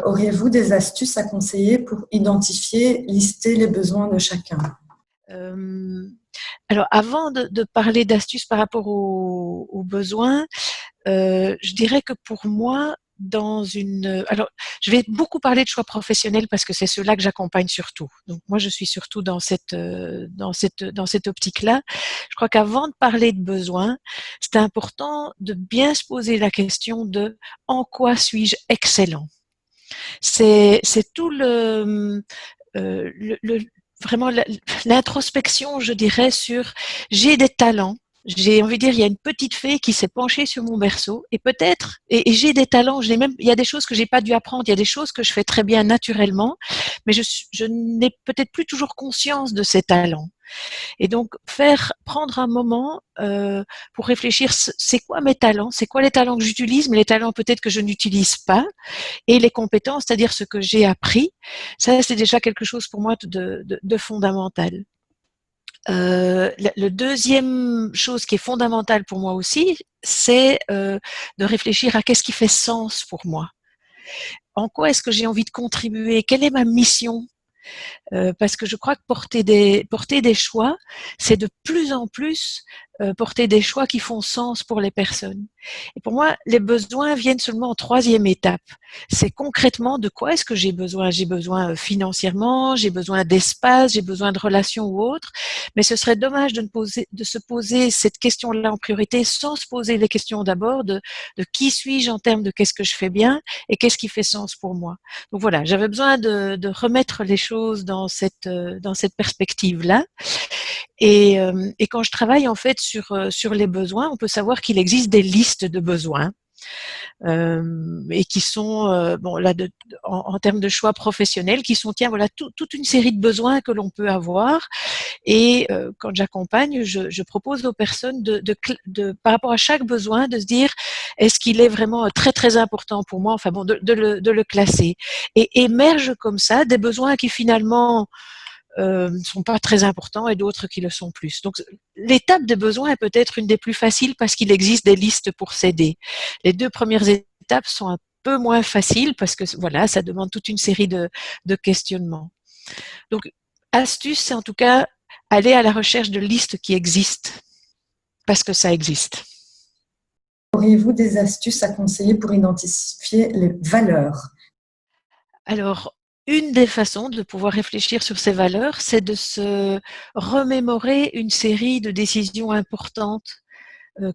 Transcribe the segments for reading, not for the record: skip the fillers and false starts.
Auriez-vous des astuces à conseiller pour identifier, lister les besoins de chacun? Euh, alors, avant de parler d'astuces par rapport aux besoins, je dirais que pour moi, alors, je vais beaucoup parler de choix professionnels parce que c'est ceux-là que j'accompagne surtout. Donc, moi, je suis surtout dans cette optique-là. Je crois qu'avant de parler de besoins, c'est important de bien se poser la question de en quoi suis-je excellent? C'est tout le vraiment l'introspection, je dirais, sur j'ai des talents. J'ai envie de dire, il y a une petite fée qui s'est penchée sur mon berceau et peut-être, et j'ai des talents, il y a des choses que j'ai pas dû apprendre, il y a des choses que je fais très bien naturellement, mais je n'ai peut-être plus toujours conscience de ces talents. Et donc, prendre un moment pour réfléchir, c'est quoi mes talents, c'est quoi les talents que j'utilise, mais les talents peut-être que je n'utilise pas, et les compétences, c'est-à-dire ce que j'ai appris, ça c'est déjà quelque chose pour moi de fondamental. Le deuxième chose qui est fondamentale pour moi aussi, c'est de réfléchir à qu'est-ce qui fait sens pour moi. En quoi est-ce que j'ai envie de contribuer? Quelle est ma mission? Parce que je crois que porter des choix, c'est de plus en plus porter des choix qui font sens pour les personnes. Et pour moi, les besoins viennent seulement en troisième étape. C'est concrètement de quoi est-ce que j'ai besoin? J'ai besoin financièrement, j'ai besoin d'espace, j'ai besoin de relations ou autre. Mais ce serait dommage de se poser cette question-là en priorité sans se poser les questions d'abord de qui suis-je en termes de qu'est-ce que je fais bien et qu'est-ce qui fait sens pour moi. Donc voilà, j'avais besoin de remettre les choses dans cette perspective-là. Et quand je travaille en fait sur les besoins, on peut savoir qu'il existe des listes de besoins. Et qui sont bon là en termes de choix professionnels qui sont tiens voilà toute une série de besoins que l'on peut avoir et quand j'accompagne je propose aux personnes par rapport à chaque besoin de se dire est-ce qu'il est vraiment très très important pour moi enfin bon de le classer et émerge comme ça des besoins qui finalement ne sont pas très importants et d'autres qui le sont plus. Donc l'étape des besoins est peut-être une des plus faciles parce qu'il existe des listes pour s'aider. Les deux premières étapes sont un peu moins faciles parce que voilà, ça demande toute une série de questionnements. Donc astuce, c'est en tout cas aller à la recherche de listes qui existent parce que ça existe. Auriez-vous des astuces à conseiller pour identifier les valeurs? Alors, une des façons de pouvoir réfléchir sur ces valeurs, c'est de se remémorer une série de décisions importantes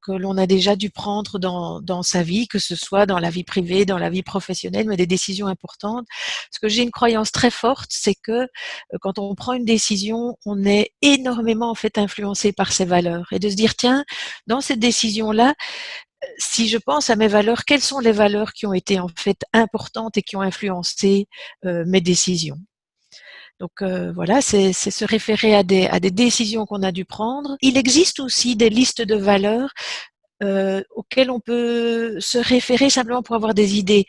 que l'on a déjà dû prendre dans sa vie, que ce soit dans la vie privée, dans la vie professionnelle, mais des décisions importantes. Parce que j'ai une croyance très forte, c'est que quand on prend une décision, on est énormément en fait influencé par ses valeurs. Et de se dire, tiens, dans cette décision-là, si je pense à mes valeurs, quelles sont les valeurs qui ont été en fait importantes et qui ont influencé mes décisions? Donc voilà, c'est se référer à des décisions qu'on a dû prendre. Il existe aussi des listes de valeurs auxquelles on peut se référer simplement pour avoir des idées.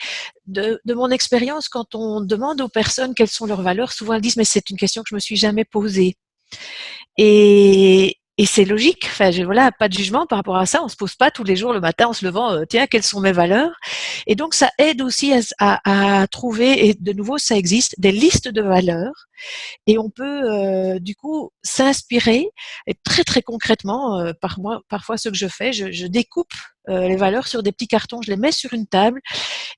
De mon expérience, quand on demande aux personnes quelles sont leurs valeurs, souvent elles disent mais c'est une question que je me suis jamais posée. Et c'est logique. Enfin, voilà, pas de jugement par rapport à ça. On se pose pas tous les jours le matin en se levant, tiens, quelles sont mes valeurs? Et donc, ça aide aussi à trouver, et de nouveau, ça existe, des listes de valeurs. Et on peut, du coup, s'inspirer. Et très, très concrètement, parfois, ce que je fais, je découpe les valeurs sur des petits cartons, je les mets sur une table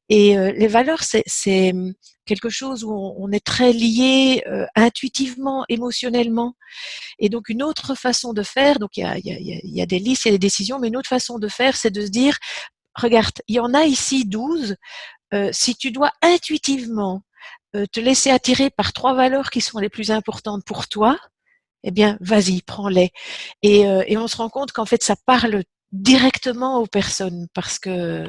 et les valeurs, c'est quelque chose où on est très lié intuitivement, émotionnellement. Et donc une autre façon de faire, donc il y a des listes, il y a des décisions, mais une autre façon de faire, c'est de se dire, regarde, il y en a ici 12, si tu dois intuitivement te laisser attirer par 3 valeurs qui sont les plus importantes pour toi, eh bien, vas-y, prends-les. Et on se rend compte qu'en fait, ça parle directement aux personnes parce que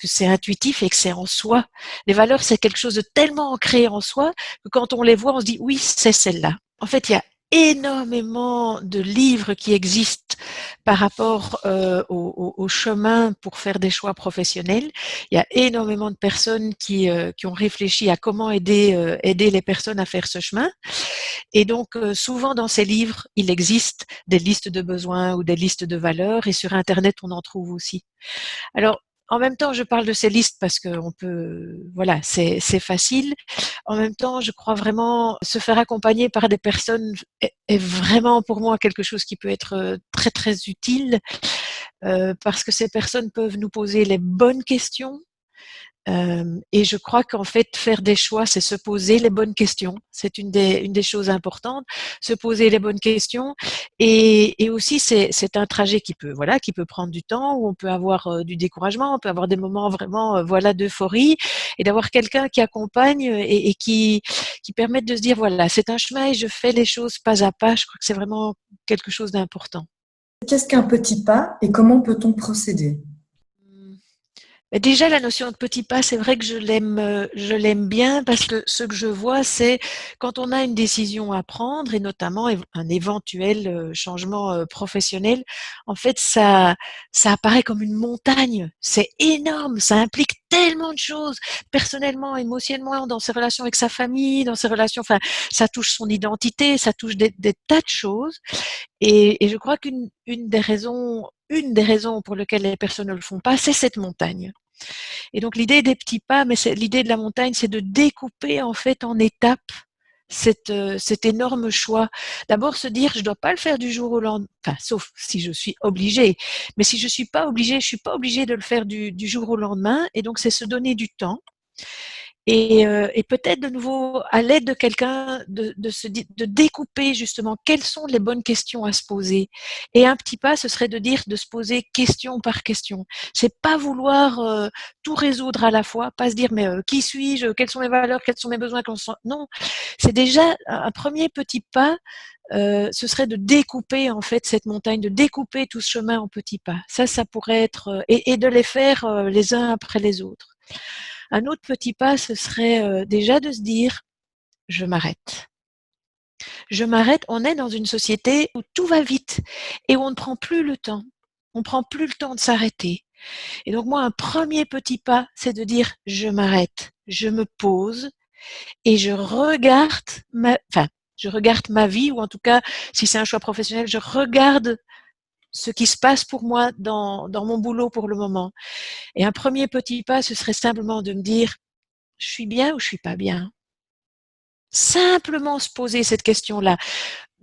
c'est intuitif et que c'est en soi. Les valeurs, c'est quelque chose de tellement ancré en soi que quand on les voit, on se dit oui, c'est celle-là. En fait, il y a énormément de livres qui existent par rapport au chemin pour faire des choix professionnels. Il y a énormément de personnes qui ont réfléchi à comment aider les personnes à faire ce chemin. Et donc, souvent dans ces livres, il existe des listes de besoins ou des listes de valeurs et sur Internet, on en trouve aussi. Alors, en même temps, je parle de ces listes parce que on peut, voilà, c'est facile. En même temps, je crois vraiment se faire accompagner par des personnes est vraiment pour moi quelque chose qui peut être très très utile parce que ces personnes peuvent nous poser les bonnes questions. Et je crois qu'en fait, faire des choix, c'est se poser les bonnes questions. C'est une des choses importantes, se poser les bonnes questions. Et aussi, c'est un trajet qui peut, voilà, qui peut prendre du temps, où on peut avoir du découragement, on peut avoir des moments vraiment, voilà, d'euphorie, et d'avoir quelqu'un qui accompagne et qui permette de se dire, voilà, c'est un chemin et je fais les choses pas à pas. Je crois que c'est vraiment quelque chose d'important. Qu'est-ce qu'un petit pas et comment peut-on procéder? Mais déjà, la notion de petit pas, c'est vrai que je l'aime bien parce que ce que je vois, c'est quand on a une décision à prendre et notamment un éventuel changement professionnel, en fait, ça apparaît comme une montagne. C'est énorme, ça implique tellement de choses, personnellement, émotionnellement, dans ses relations avec sa famille, dans ses relations, enfin, ça touche son identité, ça touche des tas de choses. Et je crois une des raisons pour lesquelles les personnes ne le font pas, c'est cette montagne. Et donc l'idée des petits pas, mais l'idée de la montagne, c'est de découper en fait en étapes cet énorme choix. D'abord se dire, je dois pas le faire du jour au lendemain, enfin, sauf si je suis obligée. Mais si je suis pas obligée, je suis pas obligée de le faire du jour au lendemain. Et donc c'est se donner du temps. Et peut-être de nouveau, à l'aide de quelqu'un, de découper justement quelles sont les bonnes questions à se poser. Et un petit pas, ce serait de dire, de se poser question par question. C'est pas vouloir tout résoudre à la fois, pas se dire mais qui suis-je, quelles sont mes valeurs, quels sont mes besoins, non, c'est déjà un premier petit pas. Ce serait de découper en fait cette montagne, de découper tout ce chemin en petits pas. Ça pourrait être et de les faire les uns après les autres. Un autre petit pas, ce serait déjà de se dire je m'arrête. Je m'arrête. On est dans une société où tout va vite et où on ne prend plus le temps. On ne prend plus le temps de s'arrêter. Et donc moi, un premier petit pas, c'est de dire je m'arrête, je me pose et je regarde ma vie, ou en tout cas, si c'est un choix professionnel, je regarde ce qui se passe pour moi dans mon boulot pour le moment. Et un premier petit pas, ce serait simplement de me dire je suis bien ou je suis pas bien? Simplement se poser cette question-là,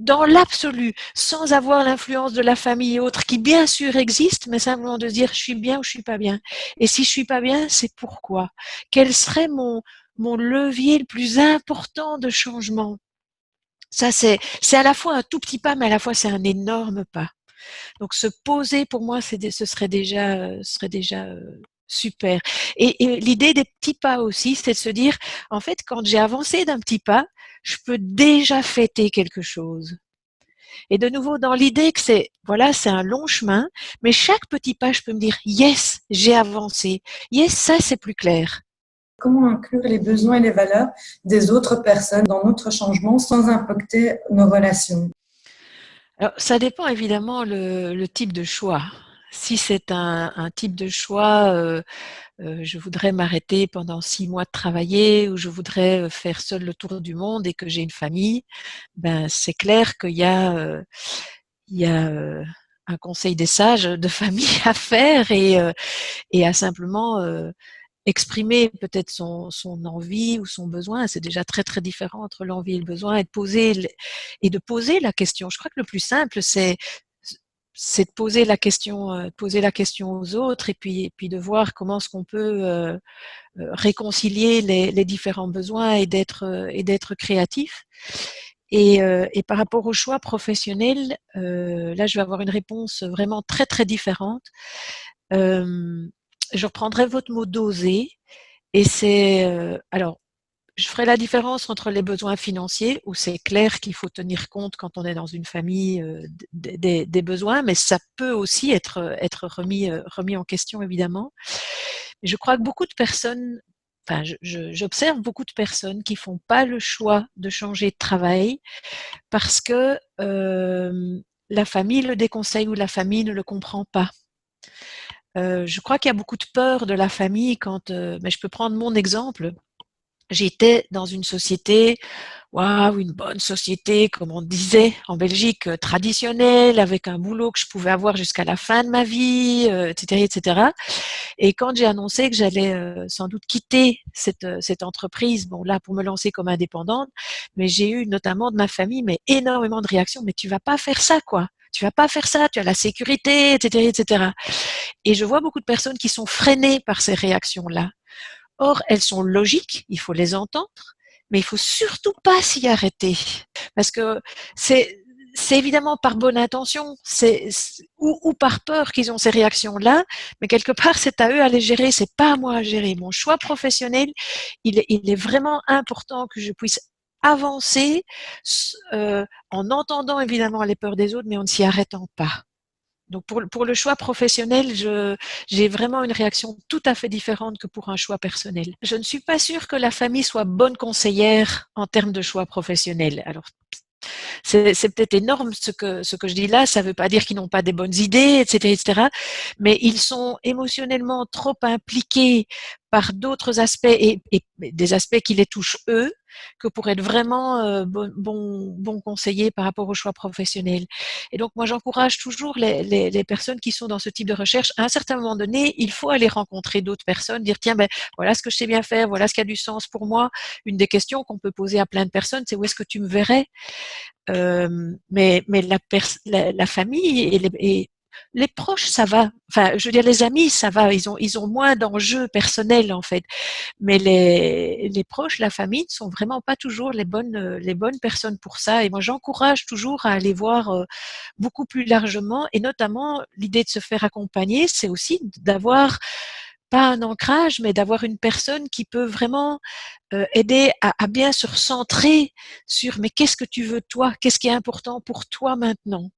dans l'absolu, sans avoir l'influence de la famille et autres, qui bien sûr existe, mais simplement de se dire je suis bien ou je suis pas bien. Et si je suis pas bien, c'est pourquoi? Quel serait mon levier le plus important de changement? Ça, c'est à la fois un tout petit pas, mais à la fois c'est un énorme pas. Donc se poser pour moi, ce serait déjà super. Et l'idée des petits pas aussi, c'est de se dire, en fait, quand j'ai avancé d'un petit pas, je peux déjà fêter quelque chose. Et de nouveau, dans l'idée que voilà, c'est un long chemin, mais chaque petit pas, je peux me dire, yes, j'ai avancé. Yes, ça, c'est plus clair. Comment inclure les besoins et les valeurs des autres personnes dans notre changement sans impacter nos relations? Alors, ça dépend évidemment le type de choix. Si c'est un type de choix, je voudrais m'arrêter pendant 6 mois de travailler, ou je voudrais faire seul le tour du monde et que j'ai une famille, ben c'est clair il y a un conseil des sages de famille à faire et à simplement exprimer peut-être son envie ou son besoin. C'est déjà très très différent entre l'envie et le besoin, et de poser la question. Je crois que le plus simple, c'est de poser la question aux autres et puis de voir comment est-ce qu'on peut réconcilier les différents besoins et d'être créatif. Et par rapport au choix professionnel, là, je vais avoir une réponse vraiment très très différente. Euh, je reprendrai votre mot d'oser, et c'est alors je ferai la différence entre les besoins financiers, où c'est clair qu'il faut tenir compte quand on est dans une famille des besoins, mais ça peut aussi être remis en question évidemment. Je crois que beaucoup de personnes, enfin, j'observe beaucoup de personnes qui font pas le choix de changer de travail parce que la famille le déconseille ou la famille ne le comprend pas. Je crois qu'il y a beaucoup de peur de la famille mais je peux prendre mon exemple. J'étais dans une société waouh, une bonne société, comme on disait en Belgique, traditionnelle, avec un boulot que je pouvais avoir jusqu'à la fin de ma vie, etc., etc. Et quand j'ai annoncé que j'allais sans doute quitter cette entreprise, bon là pour me lancer comme indépendante, mais j'ai eu notamment de ma famille mais énormément de réactions. Mais tu vas pas faire ça quoi. Tu vas pas faire ça, tu as la sécurité, etc., etc. Et je vois beaucoup de personnes qui sont freinées par ces réactions-là. Or, elles sont logiques, il faut les entendre, mais il faut surtout pas s'y arrêter. Parce que c'est évidemment par bonne intention, ou par peur qu'ils ont ces réactions-là, mais quelque part, c'est à eux à les gérer, c'est pas à moi à gérer. Mon choix professionnel, il est vraiment important que je puisse avancer en entendant évidemment les peurs des autres, mais en ne s'y arrêtant pas. Donc pour le choix professionnel, j'ai vraiment une réaction tout à fait différente que pour un choix personnel. Je ne suis pas sûre que la famille soit bonne conseillère en termes de choix professionnel. Alors c'est peut-être énorme ce que je dis là, ça ne veut pas dire qu'ils n'ont pas des bonnes idées, etc., etc., mais ils sont émotionnellement trop impliqués par d'autres aspects et des aspects qui les touchent eux, que pour être vraiment bon conseiller par rapport au choix professionnel. Et donc moi j'encourage toujours les personnes qui sont dans ce type de recherche, à un certain moment donné, il faut aller rencontrer d'autres personnes, dire tiens ben voilà ce que je sais bien faire, voilà ce qui a du sens pour moi. Une des questions qu'on peut poser à plein de personnes, c'est où est-ce que tu me verrais? Mais la famille et les proches, ça va. Enfin, je veux dire, les amis, ça va. Ils ont moins d'enjeux personnels en fait. Mais les proches, la famille, ne sont vraiment pas toujours les bonnes personnes pour ça. Et moi, j'encourage toujours à aller voir beaucoup plus largement. Et notamment, l'idée de se faire accompagner, c'est aussi d'avoir pas un ancrage, mais d'avoir une personne qui peut vraiment aider à bien se recentrer sur mais qu'est-ce que tu veux toi, qu'est-ce qui est important pour toi maintenant,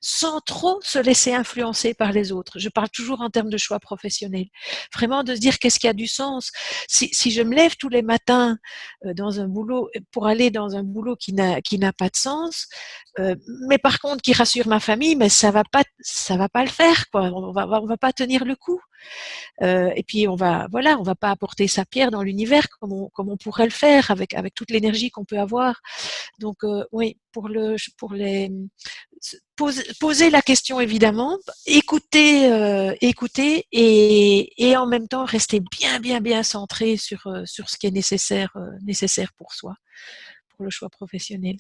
sans trop se laisser influencer par les autres. Je parle toujours en termes de choix professionnels. Vraiment de se dire qu'est-ce qui a du sens. Si je me lève tous les matins dans un boulot pour aller dans un boulot qui n'a pas de sens, mais par contre qui rassure ma famille, mais ça va pas le faire quoi. On va pas tenir le coup. Et puis on va pas apporter sa pierre dans l'univers comme on pourrait le faire avec toute l'énergie qu'on peut avoir. Donc oui, pour les poser la question évidemment, écouter et en même temps rester bien centré sur ce qui est nécessaire pour soi, pour le choix professionnel.